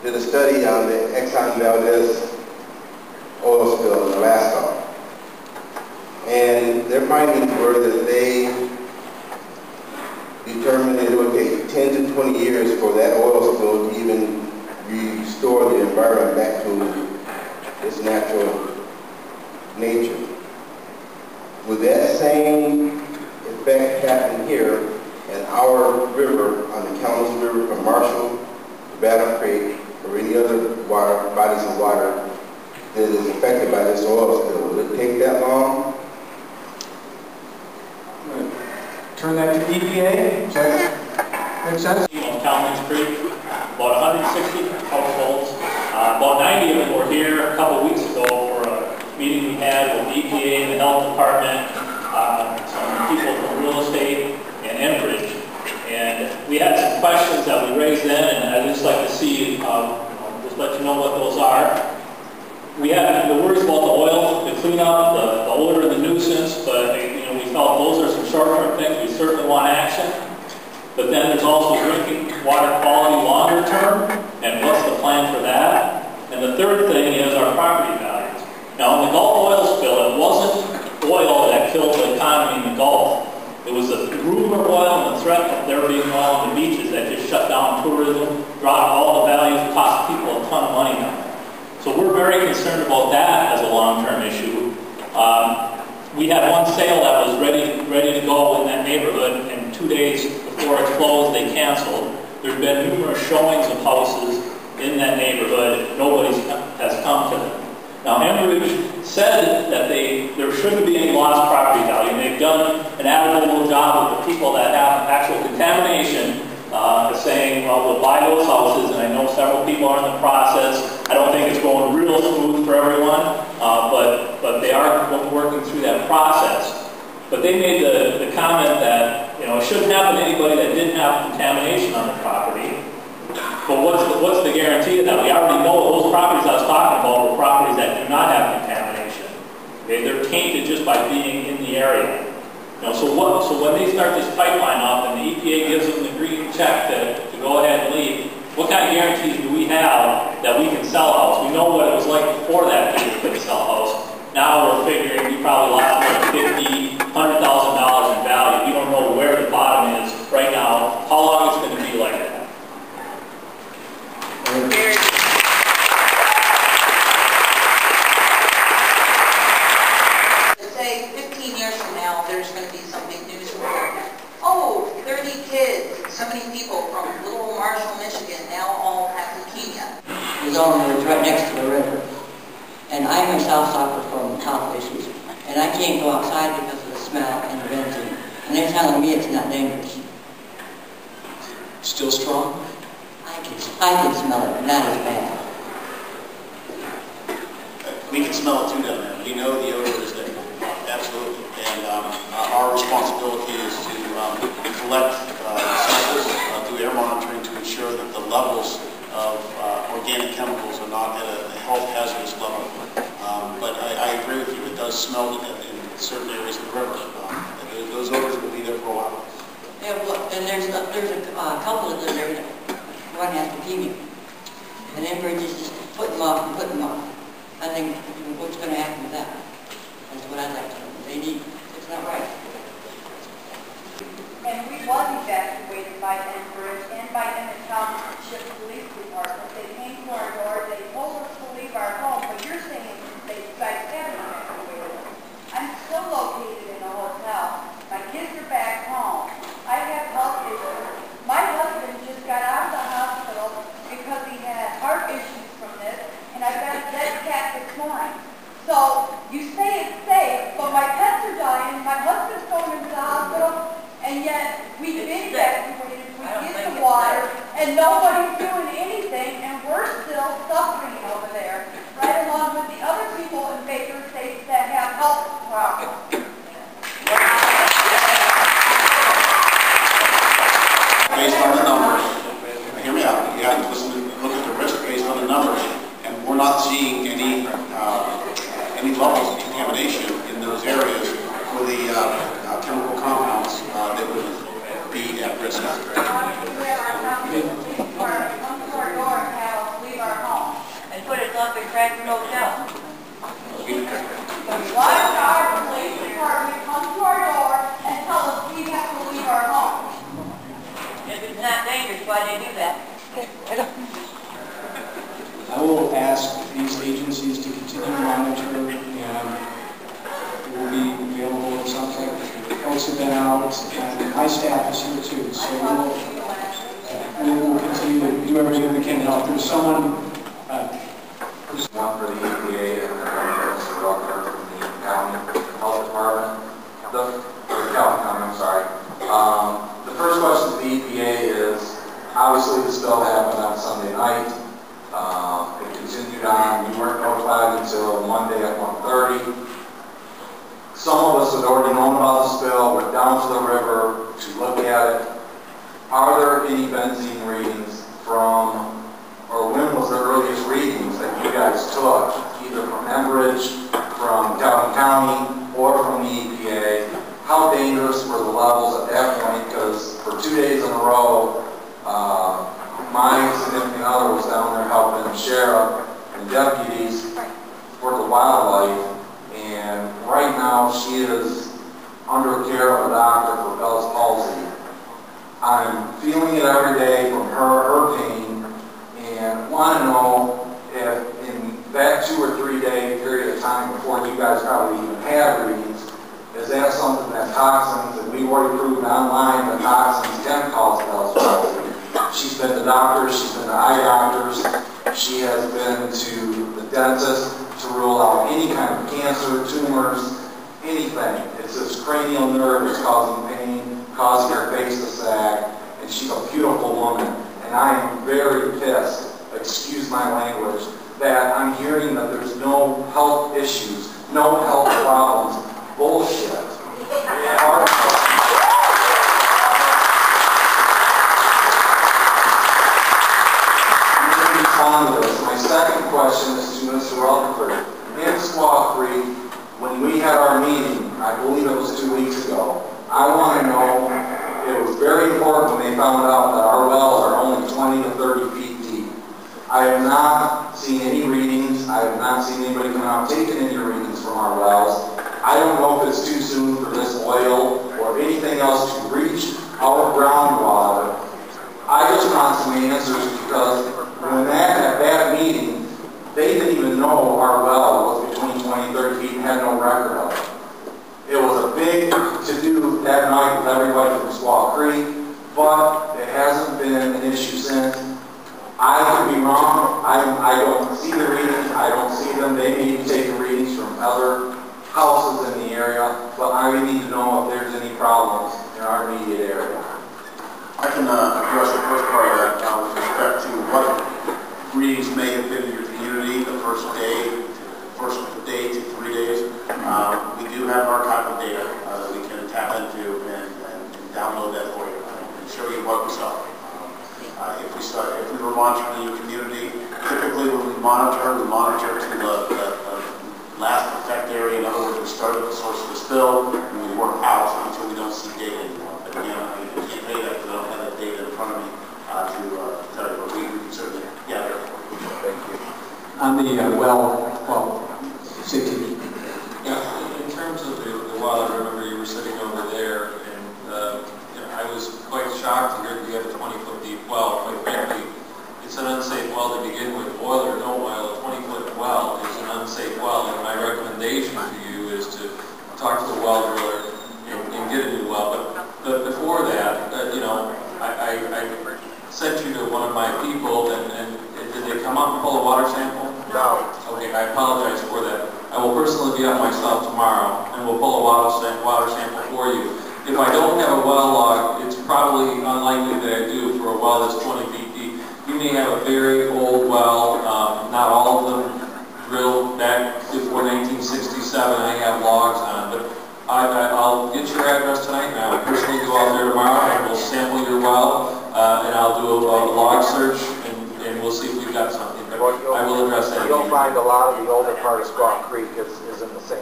did a study on the Exxon Valdez oil spill in Alaska. And their findings were that they determined that it would take 10 to 20 years for that oil spill to even restore the environment back to its natural nature. Would that same effect happen here in our river, on the Kalamazoo River from Marshall to Battle Creek, or any other bodies of water that is affected by this oil spill? Would it take that long? Turn that to EPA. Makes sense? On Kalamazoo Creek, about 160 households. About 90 of them were here a couple weeks ago for a meeting we had with the EPA and the health department, some people from real estate and Enbridge. And we had some questions that we raised then, and I'd just like to see, just let you know what those are. We had the worries about the oil, the cleanup, the odor, and the nuisance, but we felt those are some short-term things. We certainly want action. But then there's also drinking water quality longer term, and what's the plan for that? And the third thing is our property values. Now, in the Gulf oil spill, it wasn't oil that killed the economy in the Gulf. It was the rumor oil and the threat of there being oil on the beaches that just shut down tourism, dropped all the values, cost people a ton of money now. So we're very concerned about that as a long-term issue. We had one sale that was ready to go in that neighborhood, and 2 days before it closed, they canceled. There's been numerous showings of houses in that neighborhood. Nobody has come to them. Now, Enbridge said that there shouldn't be any lost property value, and they've done an admirable job with the people that have actual contamination, saying, well, we'll buy those houses, and I know several people are in the process. I don't think it's going real smooth for everyone, but they are working through that process. But they made the comment that, it shouldn't happen to anybody that didn't have contamination on the property. But what's the guarantee of that? We already know those properties I was talking about were properties that do not have contamination. Okay? They're tainted just by being in the area. So when they start this pipeline up and the EPA gives them the green check to go ahead and leave, what kind of guarantees do we have that we can sell a house? We know what it was like before that we couldn't sell a house. Now we're figuring we probably lost like $50,000, $100,000 in value. We don't know where the bottom is right now, how long it's going to be like that. Say 15 years from now, there's going to be some big news report. Oh, 30 kids, so many people from little Marshall, Michigan, now all have leukemia. The zone is right next to the river. And I myself suffer from health issues. And I can't go outside because of the smell and the benzene. And they're telling me it's not dangerous. Still strong? I can smell it, but not as bad. We can smell it too down there. We know the odor is there. Absolutely. And our responsibility is to collect samples through air monitoring to ensure that the levels of organic chemicals are not at a health hazardous level. But I agree with you, it does smell in certain areas of the river. Those odors will be there for a while. Yeah, well, and there's a couple of them there. One has leukemia. And Enbridge is just putting them off and putting them off. I think what's going to happen with that? That's what I'd like to know. It's not right. And we was evacuated by Enbridge and by Emmett Township Police Department. They came to our door, they told us to leave our home, but you're saying they guys haven't evacuated us. I'm still located in a hotel. My kids are back home. I have health issues. My husband just got out of the hospital because he had heart issues from this, and I got a dead cat this morning. So you say it's safe, but my pets are dying, my husband's going into the hospital, and yet we've been evacuated, we get the water, and nobody's doing anything, and we're still suffering over there, right along with the other people in Baker State that have health problems. Based on the numbers, hear me out, you have to listen to, look at the risk based on the numbers, and we're not seeing any levels of contamination in those areas for the chemical compounds that would be at risk. Come to our door and have us leave back to the hotel. Why should our police department come to our door and tell us we have to leave our home? If it's not dangerous, why do you do that? I will ask these agencies to continue to monitor, and it will be available. It sounds like folks have been out, and my staff is here too, so we will continue to do everything we can to help. There's someone one for the EPA and Mr. Rucker from the county health department. The first question to the EPA is, obviously the spill happened on Sunday night. It continued on. We weren't notified until Monday at 1:30. Some of us had already known about the spill, went down to the river to look at it. Are there any benzene readings from, or when was the earliest readings that you guys took, either from Enbridge, from Calhoun County, or from the EPA? How dangerous were the levels at that point? Because for 2 days in a row, my significant other was down there helping the sheriff and deputies for the wildlife, and right now she is under care of a doctor for Bell's palsy. I'm feeling it every day from her pain, and want to know if in that 2 or 3 day period of time before you guys probably even had readings, is that something that toxins, and we've already proved online that toxins can cause Bell's palsy. She's been to doctors, she's been to eye doctors, she has been to the dentist to rule out any kind of cancer, tumors, anything. It's this cranial nerve that's causing pain, causing her face to sag, and she's a beautiful woman. And I am very pissed, excuse my language, that I'm hearing that there's no health issues, no health problems. Bullshit. My second question is to Mr. Rutherford. In Squaw Creek, when we had our meeting, I believe it was 2 weeks ago, I want to know, it was very important when they found out that our wells are only 20 to 30 feet deep. I have not seen any readings. I have not seen anybody come out taking any readings from our wells. I don't know if it's too soon for this oil or anything else to reach our groundwater. I just want some answers, because when at that meeting, they didn't even know our well was between 20 and 30 feet and had no record of it. It was a big to-do that night with everybody from Squaw Creek, but it hasn't been an issue since. I could be wrong. I don't see the readings. I don't see them. They may be taking readings from other houses in the area, but I need to know if there's any problems in our immediate area. I can address the first part of that with respect to what readings may have been in your community the first day to 3 days. We do have archival data that we can tap into and download that for you and show you what we saw. If we were monitoring your community, typically when we monitor to the last effect area. In other words, we start at the source of the spill and we work out until we don't see data anymore. But again, I can't pay that because I don't have that data in front of me to tell you, but we can certainly gather. Thank you. on the safety. Yeah, in terms of the well, I remember you were sitting over there, and I was quite shocked to hear that you have a 20-foot deep well. Quite frankly, it's an unsafe well to begin with. Oil or no oil, a 20-foot well is an unsafe well, and my recommendation to you is to talk to the well driller and get a new well. But before that, I sent you to one of my people, and did they come up and pull a water sample? No. Okay, I apologize for that. I will personally be up myself tomorrow, and we'll pull a water sample for you. If I don't have a well log, it's probably unlikely that I do for a well that's 20 feet deep. You may have a very old well, not all of them drilled back before 1967. I have logs on, but I'll get your address tonight, and I'll personally go out there tomorrow, and we'll sample your well, and I'll do a log search, and we'll see if we've got something. But I will address that. You'll find a lot of the older part of Squaw Creek is in the same